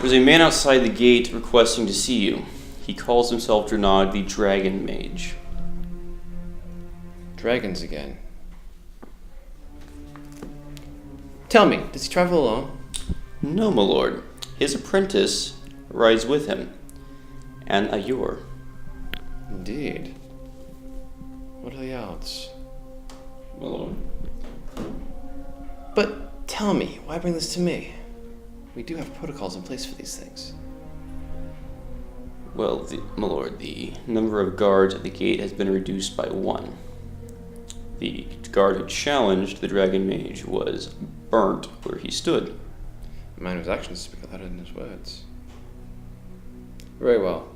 There's a man outside the gate requesting to see you. He calls himself Drenod the Dragon Mage. Dragons again. Tell me, does he travel alone? No, my lord. His apprentice rides with him. And Ayur. Indeed. What are the odds? My lord. But tell me, why bring this to me? We do have protocols in place for these things. Well, my lord, the number of guards at the gate has been reduced by 1. The guard who challenged the Dragon Mage was burnt where he stood. A man whose actions speak louder than his words. Very well.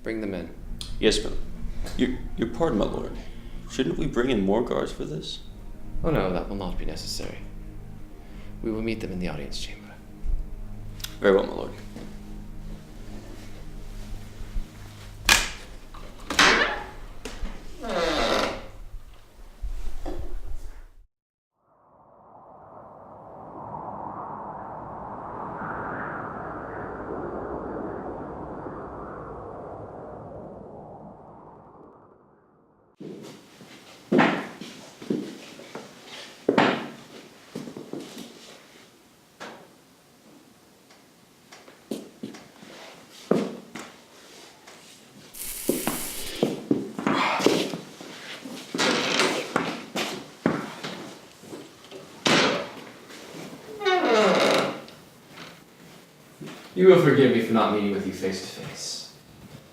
Bring them in. Yes, but your pardon, my lord. Shouldn't we bring in more guards for this? Oh no, that will not be necessary. We will meet them in the audience chamber. Very well, my lord. You will forgive me for not meeting with you face to face.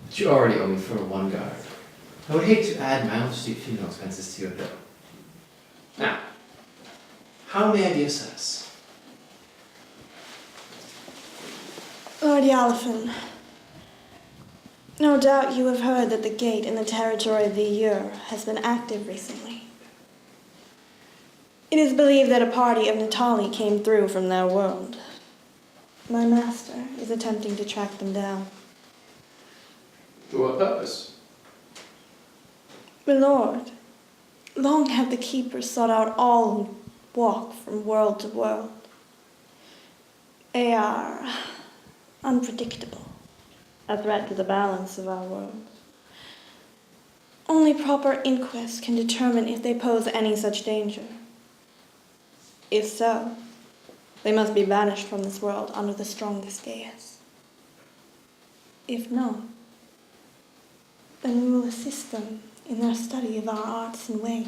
But you already owe me for 1 guard. I would hate to add my own street funeral expenses to your bill. Now, how may I be of service? Lord Yalafin, no doubt you have heard that the gate in the territory of the Ayur has been active recently. It is believed that a party of Natali came through from their world. My master is attempting to track them down. For what purpose? My lord, long have the keepers sought out all who walk from world to world. They are unpredictable, a threat to the balance of our world. Only proper inquest can determine if they pose any such danger. If so, they must be banished from this world under the strongest gaze. If not, then we will assist them in their study of our arts and ways.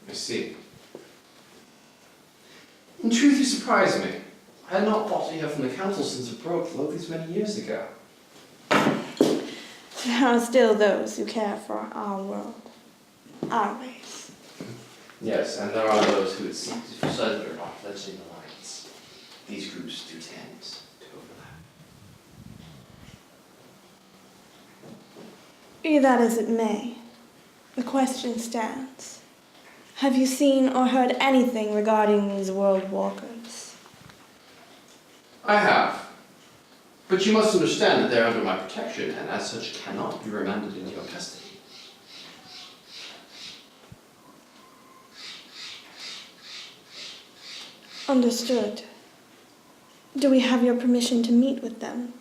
I see. In truth, you surprise me. I had not thought to hear from the council since it broke all these many years ago. There are still those who care for our world, our ways. Yes, and there are those who would seek to further our fledgling alliance. These groups do tend to overlap. Be that as it may, the question stands. Have you seen or heard anything regarding these world walkers? I have. But you must understand that they're under my protection, and as such cannot be remanded into your custody. Understood. Do we have your permission to meet with them?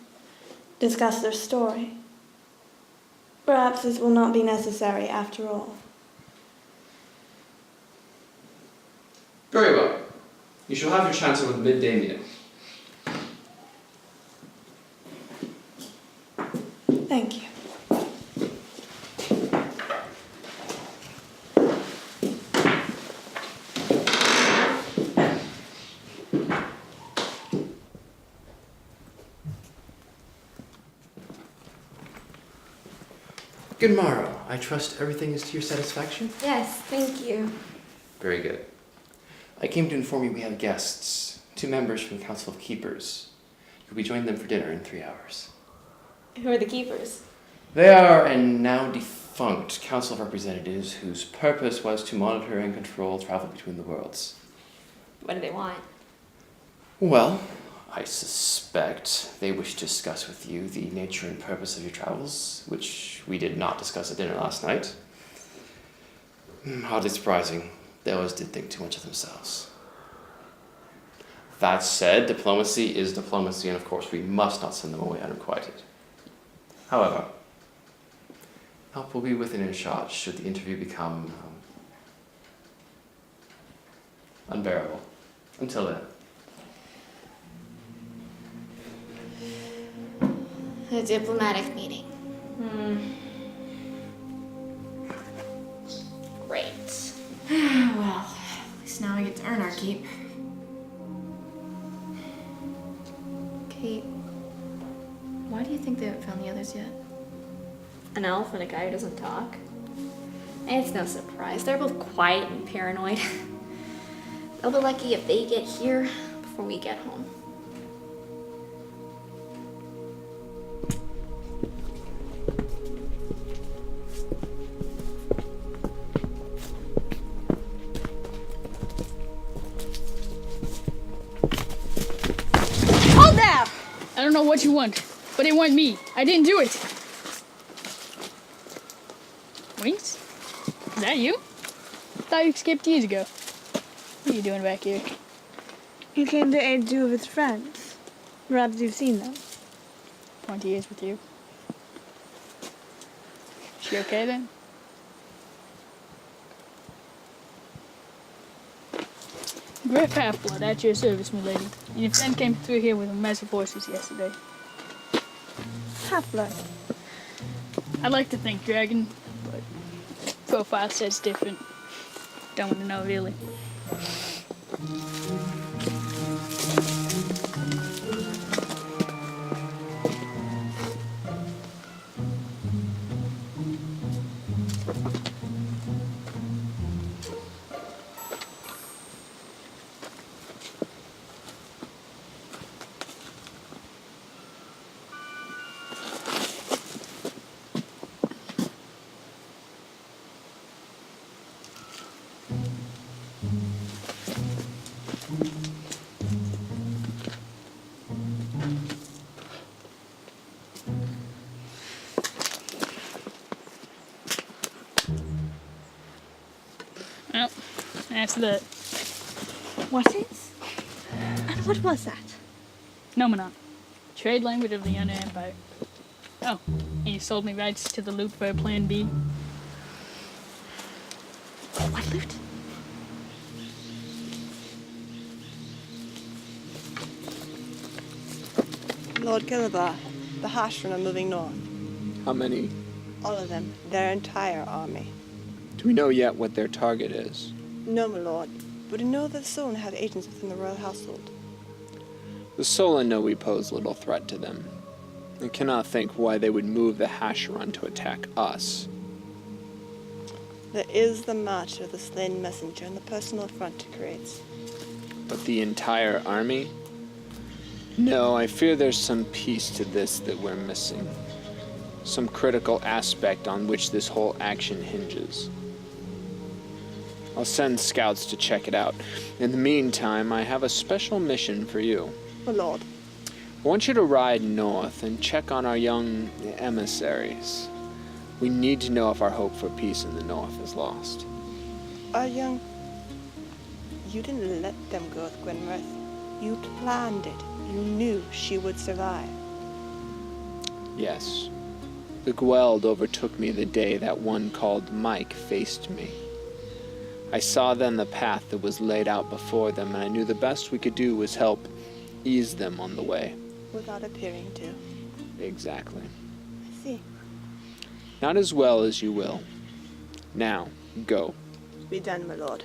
Discuss their story? Perhaps this will not be necessary after all. Very well. You shall have your chance over the midday meal. Thank you. Good morrow. I trust everything is to your satisfaction? Yes, thank you. Very good. I came to inform you we have guests, 2 members from the Council of Keepers. You'll be joining them for dinner in 3 hours. Who are the keepers? They are a now defunct Council of Representatives whose purpose was to monitor and control travel between the worlds. What do they want? Well, I suspect they wish to discuss with you the nature and purpose of your travels, which we did not discuss at dinner last night. Hardly surprising. They always did think too much of themselves. That said, diplomacy is diplomacy, and of course we must not send them away unrequited. However, help will be within earshot should the interview become unbearable. Until then. A diplomatic meeting. Great. Well, at least now we get to earn our keep. Kate, why do you think they haven't found the others yet? An elf and a guy who doesn't talk? It's no surprise. They're both quiet and paranoid. They'll be lucky if they get here before we get home. Hold there! I don't know what you want, but it wasn't me. I didn't do it. Wings? Is that you? I thought you escaped years ago. What are you doing back here? He came to aid two of his friends. Perhaps you've seen them. 20 years with you. She okay then? Griff Half-Blood, at your service, milady. And your friend came through here with a mess of horses yesterday. Half-blood. I'd like to think dragon, but profile says different. Don't want to know, really. Well, that's that. What is? And what was that? Nomenon. Trade language of the Under Empire. Oh, and you sold me rights to the loot for Plan B. What loot? Lord Killabar, the Hashran are moving north. How many? All of them, their entire army. Do we know yet what their target is? No, my lord, but we know that Solon have agents within the royal household. The Solon know we pose little threat to them, and cannot think why they would move the Hasharon to attack us. There is the march of the slain messenger and the personal affront it creates. But the entire army? No, I fear there's some piece to this that we're missing. Some critical aspect on which this whole action hinges. I'll send scouts to check it out. In the meantime, I have a special mission for you. My lord, I want you to ride north and check on our young emissaries. We need to know if our hope for peace in the north is lost. our young... You didn't let them go with Gwenworth. You planned it. You knew she would survive. Yes. The Gweld overtook me the day that one called Mike faced me. I saw then the path that was laid out before them, and I knew the best we could do was help ease them on the way. Without appearing to. Exactly. I see. Not as well as you will. Now, go. Be done, my lord.